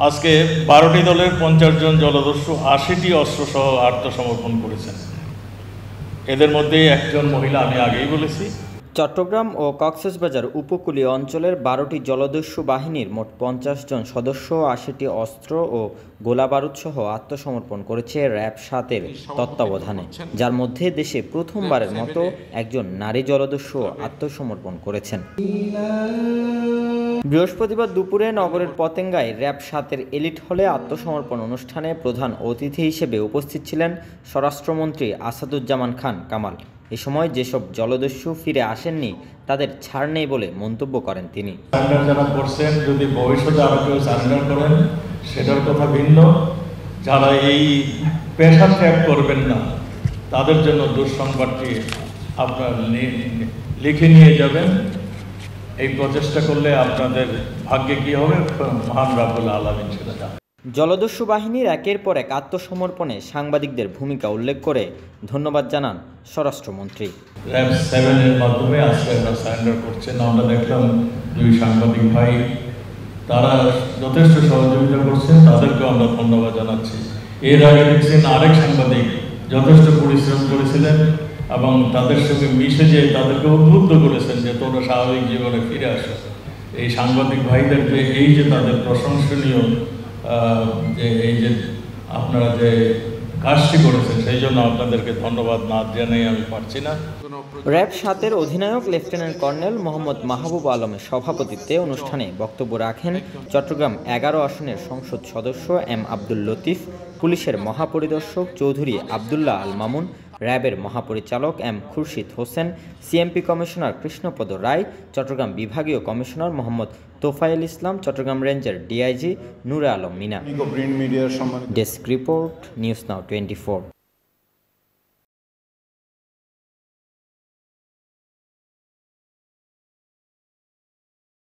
আজকে 12টি দলের 50 জন জলদস্যু 80টি অস্ত্রসহ আত্মসমর্পণ করেছেন। এদের মধ্যে একজন মহিলা, আমি আগেই বলেছি। চট্টগ্রাম ও কক্সবাজার উপকূলীয় অঞ্চলের 12টি জলদস্যু বাহিনীর মোট 50 জন সদস্য 80টি অস্ত্র ও গোলাবারুদ সহ আত্মসমর্পণ করেছে র্যাব 7-এর তত্ত্বাবধানে, যার মধ্যে দেশে প্রথমবারের মতো একজন নারী জলদস্যু আত্মসমর্পণ করেছেন। বৃহস্পতিবার দুপুরে নগরের পতেঙ্গায় র্যাব 7-এর এলিট হলে আত্মসমর্পণ অনুষ্ঠানে প্রধান অতিথি হিসেবে উপস্থিত ছিলেন স্বরাষ্ট্রমন্ত্রী আসাদুজ্জামান খান কামাল। এ সময় যেসব জলদস্যু ফিরে আসেননি তাদের ছাড় নেই বলে মন্তব্য করেন তিনি। সারেন্ডার যারা করছেন, যদি ভবিষ্যতে আরো কেউ সারেন্ডার করেন সেটার কথা ভিন্ন। যারা এই পেশা ত্যাগ করবেন না তাদের জন্য দুঃসংবাদটি আপনার লিখে নিয়ে যাবেন। এই প্রচেষ্টা করলে আপনাদের ভাগ্যে কি হবে মহান রাব্বুল আলামিন সেটা জানেন। জলদস্যু বাহিনীর একের পর এক আত্মসমর্পণে সাংবাদিকদের ভূমিকা উল্লেখ করে ধন্যবাদ জানান স্বরাষ্ট্রমন্ত্রী। র্যাব 7-এর মাধ্যমে আজকে আমরা সারেন্ডার করছেন। আমরা দেখলাম 2 সাংবাদিক ভাই, তারা যথেষ্ট সহযোগিতা করছেন, তাদেরকেও আমরা ধন্যবাদ জানাচ্ছি। এর আগে দেখছেন আরেক সাংবাদিক যথেষ্ট পরিশ্রম করেছিলেন এবং তাদের সঙ্গে মিশে যে তাদেরকে উদ্বুদ্ধ করেছেন যে তোমরা স্বাভাবিক জীবনে ফিরে আসো। এই সাংবাদিক ভাইদেরকে এই যে তাদের প্রশংসনীয় যে এই যে আপনারা যে কাজটি করেছেন, সেই জন্য আপনাদেরকে ধন্যবাদ না জানাই আমি পারছি না। র্যাব 7-এর অধিনায়ক লেফটেন্যান্ট কর্নেল মোহাম্মদ মাহবুব আলমের সভাপতিত্বে অনুষ্ঠানে বক্তব্য রাখেন চট্টগ্রাম 11 আসনের সংসদ সদস্য এম আব্দুল লতিফ, পুলিশের মহাপরিদর্শক চৌধুরী আবদুল্লাহ আল মামুন, র্যাবের মহাপরিচালক M Khurshid Hossain, CMP commissioner Krishnapada Roy, Chattogram বিভাগীয় কমিশনার মোহাম্মদ তোফায়েল ইসলাম, চট্টগ্রাম রেঞ্জের DIG Nure Alam Mina. Desk report, news now 24।